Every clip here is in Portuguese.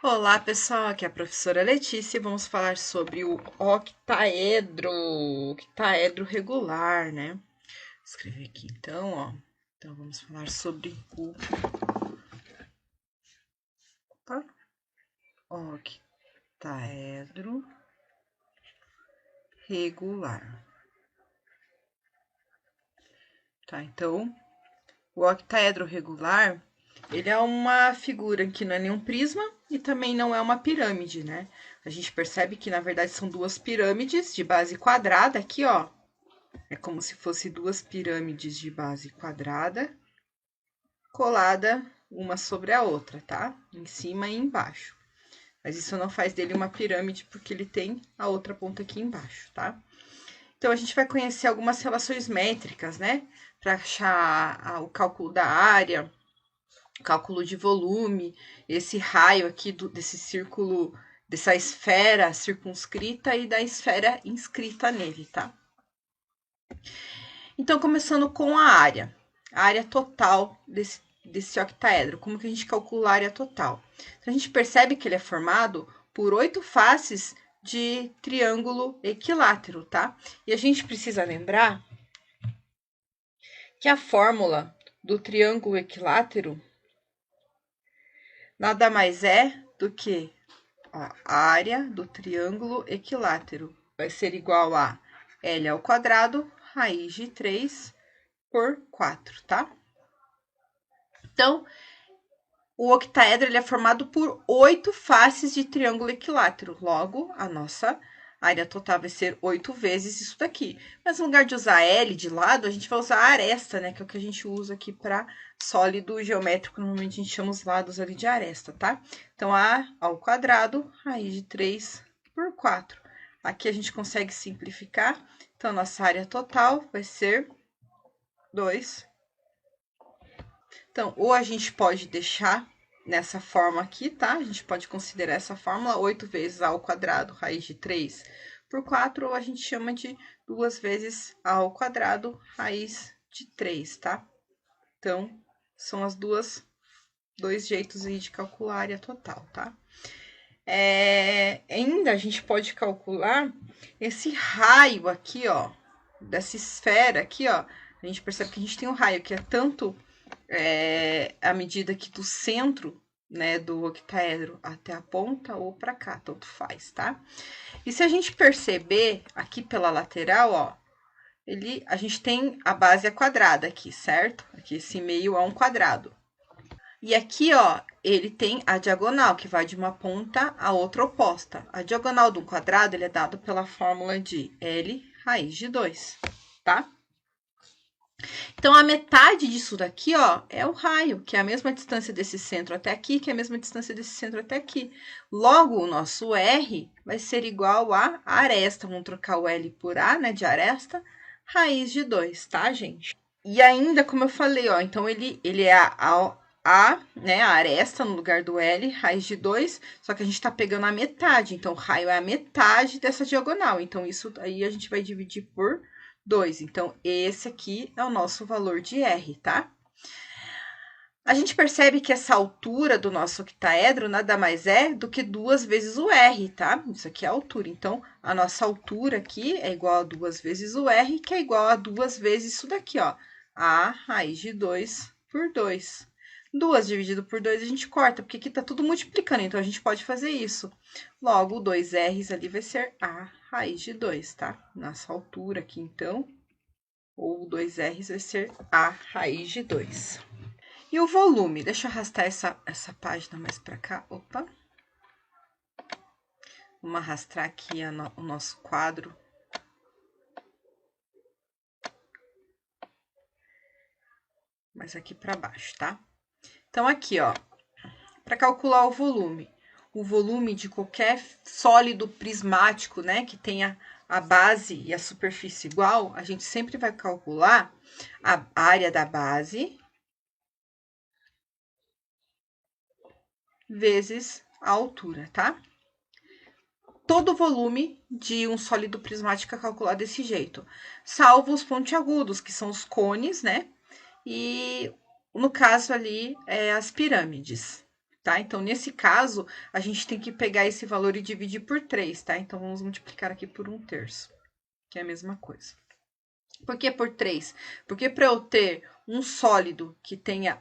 Olá, pessoal, aqui é a professora Letícia e vamos falar sobre o octaedro regular, né? Vou escrever aqui então, ó. Então vamos falar sobre o octaedro regular. Tá, então, o octaedro regular, ele é uma figura que não é nenhum prisma e também não é uma pirâmide, né? A gente percebe que, na verdade, são duas pirâmides de base quadrada aqui, ó. É como se fosse duas pirâmides de base quadrada colada uma sobre a outra, tá? Em cima e embaixo. Mas isso não faz dele uma pirâmide porque ele tem a outra ponta aqui embaixo, tá? Então a gente vai conhecer algumas relações métricas, né? Para achar o cálculo da área, cálculo de volume, esse raio aqui desse círculo, dessa esfera circunscrita e da esfera inscrita nele, tá? Então, começando com a área total desse octaedro. Como que a gente calcula a área total? Então, a gente percebe que ele é formado por 8 faces de triângulo equilátero, tá? E a gente precisa lembrar que a fórmula do triângulo equilátero nada mais é do que a área do triângulo equilátero. Vai ser igual a L ao quadrado, raiz de 3 por 4, tá? Então, o octaedro ele é formado por 8 faces de triângulo equilátero. Logo, a nossa área total vai ser 8 vezes isso daqui. Mas no lugar de usar L de lado, a gente vai usar a aresta, né? Que é o que a gente usa aqui para sólido geométrico. Normalmente a gente chama os lados ali de aresta, tá? Então, A ao quadrado, raiz de 3 por 4. Aqui a gente consegue simplificar. Então, a nossa área total vai ser 2. Então, ou a gente pode deixar nessa forma aqui, tá? A gente pode considerar essa fórmula 8 vezes a ao quadrado, raiz de 3 por 4, ou a gente chama de 2 vezes a ao quadrado, raiz de 3, tá? Então, são dois jeitos aí de calcular a área total, tá? Ainda a gente pode calcular esse raio aqui, ó, dessa esfera aqui, ó. A gente percebe que a gente tem um raio que é tanto a medida aqui do centro, né, do octaedro até a ponta ou para cá, tanto faz, tá? E se a gente perceber aqui pela lateral, ó, a gente tem a base quadrada aqui, certo? Aqui esse meio é um quadrado. E aqui, ó, ele tem a diagonal, que vai de uma ponta à outra oposta. A diagonal de um quadrado, ele é dado pela fórmula de L raiz de 2, tá? Então, a metade disso daqui, ó, é o raio, que é a mesma distância desse centro até aqui, que é a mesma distância desse centro até aqui. Logo, o nosso R vai ser igual a aresta. Vamos trocar o L por A, né, de aresta, raiz de 2, tá, gente? E ainda, como eu falei, ó, então ele é né, a aresta no lugar do L, raiz de 2, só que a gente tá pegando a metade, então o raio é a metade dessa diagonal. Então, isso aí a gente vai dividir por 2. Então, esse aqui é o nosso valor de R, tá? A gente percebe que essa altura do nosso octaedro nada mais é do que 2 vezes o R, tá? Isso aqui é a altura. Então, a nossa altura aqui é igual a 2 vezes o R, que é igual a 2 vezes isso daqui, ó. A raiz de 2 por 2. 2 dividido por 2 a gente corta, porque aqui tá tudo multiplicando, então a gente pode fazer isso. Logo, o 2R's ali vai ser A raiz de 2, tá? Nossa altura aqui, então, ou 2R's vai ser A raiz de 2. E o volume? Deixa eu arrastar essa página mais para cá. Opa! Vamos arrastar aqui o nosso quadro. Mais aqui para baixo, tá? Então, aqui, ó, para calcular o volume de qualquer sólido prismático, né, que tenha a base e a superfície igual, a gente sempre vai calcular a área da base vezes a altura, tá? Todo o volume de um sólido prismático é calculado desse jeito, salvo os pontiagudos, que são os cones, né? E no caso ali, as pirâmides. tá? Então, nesse caso, a gente tem que pegar esse valor e dividir por 3, tá? Então, vamos multiplicar aqui por 1/3, que é a mesma coisa. Por que por 3? Porque para eu ter um sólido que tenha...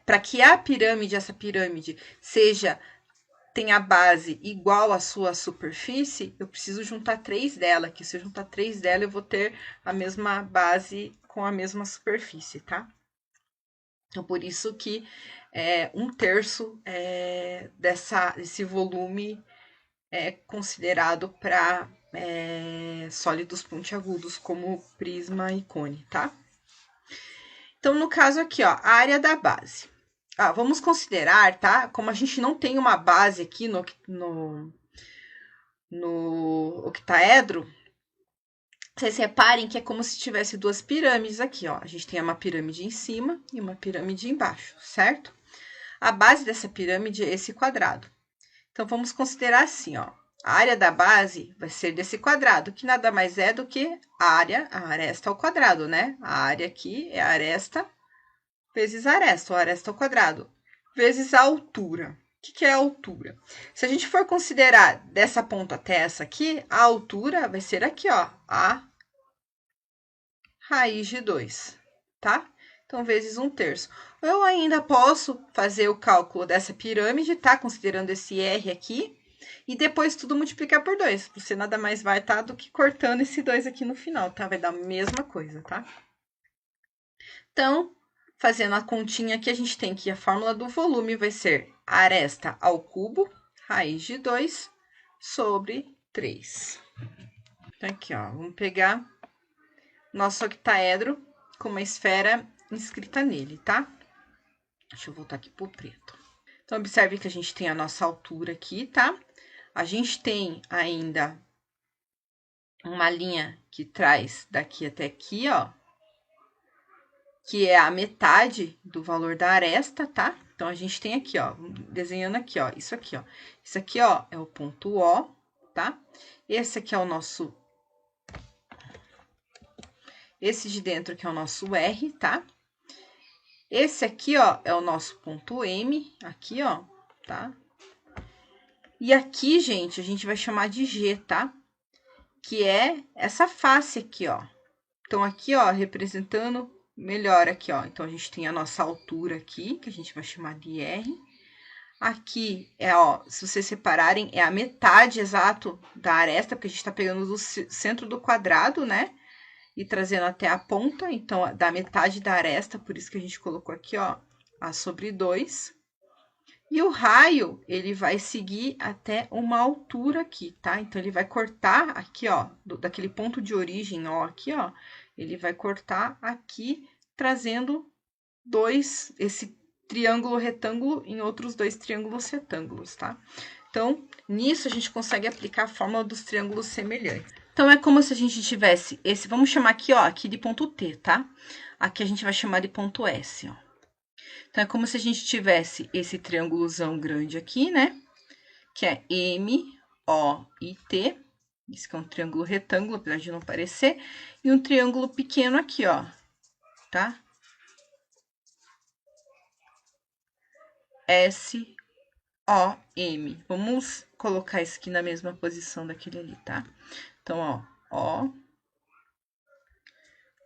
Para que a pirâmide, essa pirâmide, tenha a base igual à sua superfície, eu preciso juntar 3 dela, que se eu juntar 3 dela, eu vou ter a mesma base com a mesma superfície, tá? Então, por isso que 1/3 desse volume é considerado para sólidos pontiagudos, como prisma e cone, tá? Então, no caso aqui, ó, a área da base. Vamos considerar, tá? Como a gente não tem uma base aqui no octaedro, vocês reparem que é como se tivesse duas pirâmides aqui, ó. A gente tem uma pirâmide em cima e uma pirâmide embaixo, certo? A base dessa pirâmide é esse quadrado. Então, vamos considerar assim, ó. A área da base vai ser desse quadrado, que nada mais é do que a aresta ao quadrado, né? A área aqui é a aresta vezes a aresta, ou aresta ao quadrado, vezes a altura. O que é a altura? Se a gente for considerar dessa ponta até essa aqui, a altura vai ser aqui, ó, a raiz de 2, tá? Então, vezes 1/3. Eu ainda posso fazer o cálculo dessa pirâmide, tá? Considerando esse R aqui, e depois tudo multiplicar por 2. Você nada mais vai estar do que cortando esse 2 aqui no final, tá? Vai dar a mesma coisa, tá? Então, fazendo a continha aqui, a gente tem que a fórmula do volume vai ser aresta ao cubo, raiz de 2, sobre 3. Então, aqui, ó, vamos pegar nosso octaedro com uma esfera inscrita nele, tá? Deixa eu voltar aqui pro preto. Então, observe que a gente tem a nossa altura aqui, tá? A gente tem ainda uma linha que traz daqui até aqui, ó, que é a metade do valor da aresta, tá? Então, a gente tem aqui, ó, desenhando aqui, ó, isso aqui, ó. Isso aqui, ó, é o ponto O, tá? Esse aqui é o nosso... Esse de dentro aqui é o nosso R, tá? Esse aqui, ó, é o nosso ponto M, aqui, ó, tá? E aqui, gente, a gente vai chamar de G, tá? Que é essa face aqui, ó. Então, aqui, ó, representando melhor aqui, ó. Então, a gente tem a nossa altura aqui, que a gente vai chamar de R. Aqui ó, se vocês separarem, é a metade exato da aresta, porque a gente tá pegando do centro do quadrado, né? E trazendo até a ponta, então, da metade da aresta, por isso que a gente colocou aqui, ó, A sobre 2. E o raio, ele vai seguir até uma altura aqui, tá? Então, ele vai cortar aqui, ó, daquele ponto de origem, ó, aqui, ó, ele vai cortar aqui, trazendo esse triângulo retângulo em outros 2 triângulos retângulos, tá? Então, nisso a gente consegue aplicar a fórmula dos triângulos semelhantes. Então, é como se a gente tivesse esse, vamos chamar aqui, ó, aqui de ponto T, tá? Aqui a gente vai chamar de ponto S, ó. Então, é como se a gente tivesse esse triângulozão grande aqui, né? Que é M, O e T. Esse que é um triângulo retângulo, apesar de não parecer. E um triângulo pequeno aqui, ó, tá? S, O, M. Vamos colocar isso aqui na mesma posição daquele ali, tá? Então, ó, O,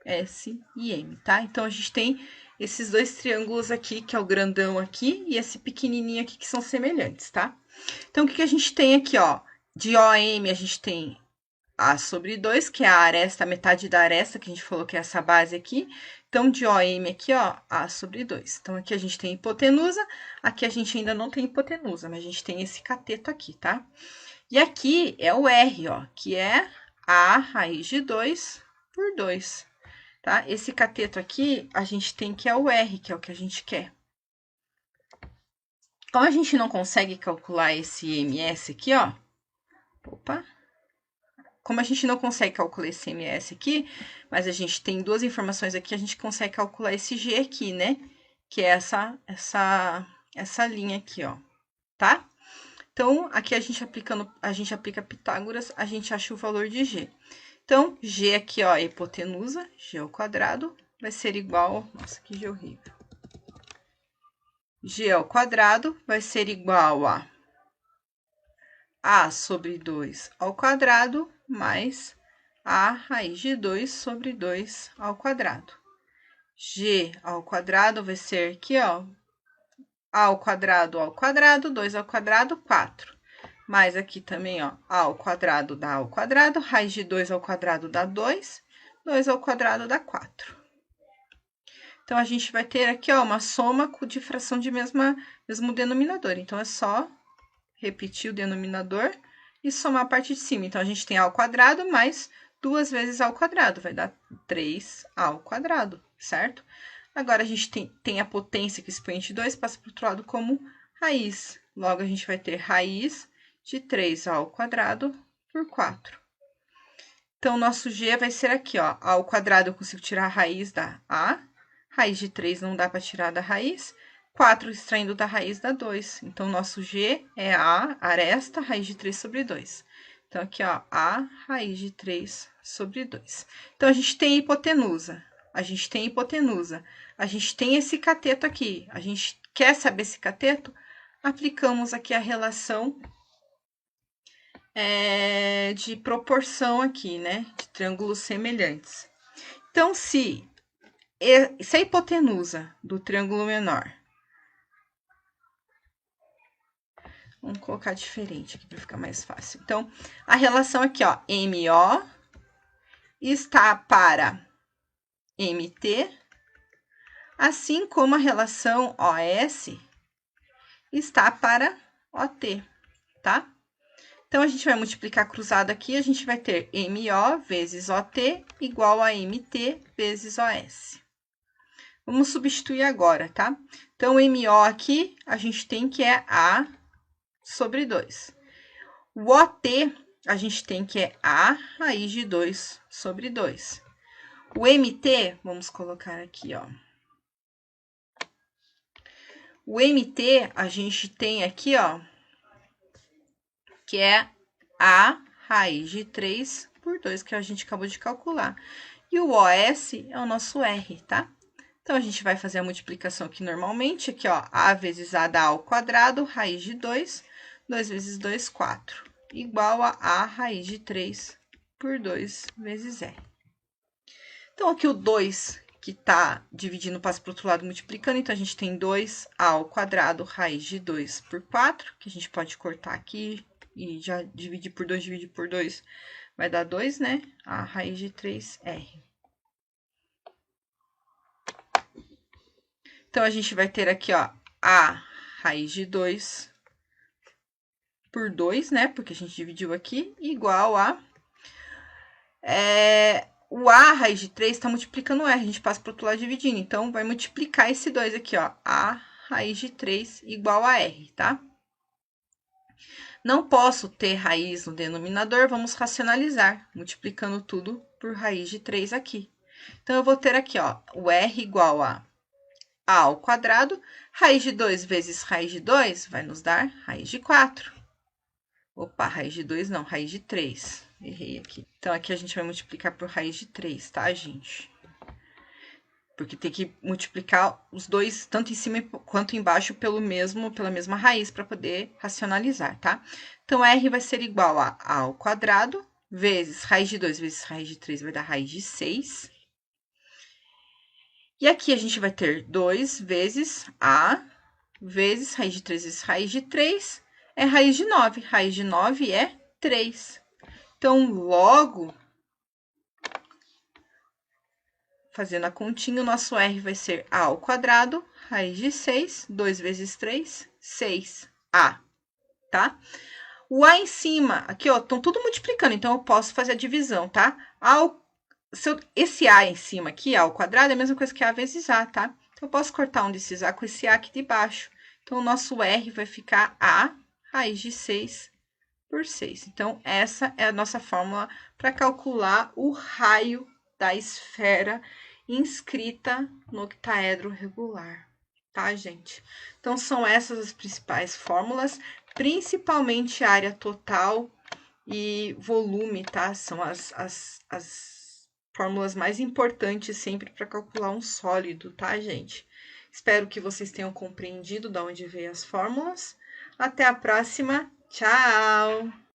S e M, tá? Então, a gente tem esses 2 triângulos aqui, que é o grandão aqui, e esse pequenininho aqui, que são semelhantes, tá? Então, o que a gente tem aqui, ó? De OM, a gente tem A sobre 2, que é a aresta, a metade da aresta, que a gente falou que é essa base aqui. Então, de OM aqui, ó, A sobre 2. Então, aqui a gente tem hipotenusa, aqui a gente ainda não tem hipotenusa, mas a gente tem esse cateto aqui, tá? E aqui é o R, ó, que é A raiz de 2 por 2, tá? Esse cateto aqui, a gente tem que é o R, que é o que a gente quer. Como a gente não consegue calcular esse MS aqui, ó, como a gente não consegue calcular esse MS aqui, mas a gente tem 2 informações aqui, a gente consegue calcular esse G aqui, né? Que é essa linha aqui, ó, tá? Então, aqui a gente aplica Pitágoras, a gente acha o valor de G. Então, G aqui, ó, é hipotenusa, G ao quadrado, vai ser igual... Nossa, que G horrível. G ao quadrado vai ser igual a sobre 2 ao quadrado mais a raiz de 2 sobre 2 ao quadrado. G ao quadrado vai ser aqui, ó, a ao quadrado, 2 ao quadrado, 4. Mais aqui também, ó, a ao quadrado dá ao quadrado, raiz de 2 ao quadrado dá 2, 2 ao quadrado dá 4. Então, a gente vai ter aqui, ó, uma soma de fração de mesmo denominador. Então, é só repetir o denominador e somar a parte de cima. Então, a gente tem a ao quadrado mais 2 vezes a ao quadrado, vai dar 3 ao quadrado, certo? Agora, a gente tem a potência que expoente de 2 passa para o outro lado como raiz. Logo, a gente vai ter raiz de 3 ao quadrado por 4. Então, nosso G vai ser aqui, ó. A ao quadrado eu consigo tirar a raiz da A. Raiz de 3 não dá para tirar da raiz. 4 extraindo da raiz dá 2. Então, nosso G é A aresta raiz de 3 sobre 2. Então, aqui, ó, A raiz de 3 sobre 2. Então, a gente tem hipotenusa. A gente tem hipotenusa. A gente tem esse cateto aqui. A gente quer saber esse cateto? Aplicamos aqui a relação de proporção aqui, né? De triângulos semelhantes. Então, se a hipotenusa do triângulo menor, vamos colocar diferente aqui para ficar mais fácil. Então, a relação aqui, ó, MO está para MT, assim como a relação OS está para OT, tá? Então, a gente vai multiplicar cruzado aqui, a gente vai ter MO vezes OT igual a MT vezes OS. Vamos substituir agora, tá? Então, MO aqui, a gente tem que é A sobre 2. O OT, a gente tem que é A raiz de 2 sobre 2. O MT, vamos colocar aqui, ó. O MT, a gente tem aqui, ó, que é A raiz de 3 por 2, que a gente acabou de calcular. E o OS é o nosso R, tá? Então, a gente vai fazer a multiplicação aqui normalmente. Aqui, ó, A vezes A dá ao quadrado, raiz de 2. 2 vezes 2, 4. Igual a raiz de 3 por 2 vezes R. Então, aqui o 2 que tá dividindo passa para o outro lado multiplicando. Então, a gente tem 2 ao quadrado, raiz de 2 por 4, que a gente pode cortar aqui e já dividir por 2, vai dar 2, né? A raiz de 3R. Então, a gente vai ter aqui, ó, A raiz de 2 por 2, né? Porque a gente dividiu aqui, igual a... o A raiz de 3 está multiplicando o R, a gente passa para o outro lado dividindo. Então, vai multiplicar esse 2 aqui, ó. A raiz de 3 igual a R, tá? Não posso ter raiz no denominador, vamos racionalizar, multiplicando tudo por raiz de 3 aqui. Então, eu vou ter aqui, ó, o R igual a ao quadrado, raiz de 2 vezes raiz de 2 vai nos dar raiz de 4. Opa, raiz de 2 não, raiz de 3. Errei aqui. Então, aqui a gente vai multiplicar por raiz de 3, tá, gente? Porque tem que multiplicar os dois, tanto em cima quanto embaixo, pela mesma raiz, para poder racionalizar, tá? Então, R vai ser igual a ao quadrado, vezes raiz de 2 vezes raiz de 3 vai dar raiz de 6. E aqui a gente vai ter 2 vezes A, vezes raiz de 3 vezes raiz de 3, é raiz de 9. Raiz de 9 é 3. Então, logo, fazendo a continha, o nosso R vai ser A ao quadrado, raiz de 6, 2 vezes 3, 6A, tá? O A em cima, aqui, ó, estão tudo multiplicando, então eu posso fazer a divisão, tá? Esse A em cima aqui, A ao quadrado, é a mesma coisa que A vezes A, tá? Então, eu posso cortar um desses A com esse A aqui de baixo. Então, o nosso R vai ficar A raiz de 6 por 6. Então, essa é a nossa fórmula para calcular o raio da esfera inscrita no octaedro regular, tá, gente? Então, são essas as principais fórmulas, principalmente área total e volume, tá? São as fórmulas mais importantes sempre para calcular um sólido, tá, gente? Espero que vocês tenham compreendido de onde veio as fórmulas. Até a próxima. Tchau!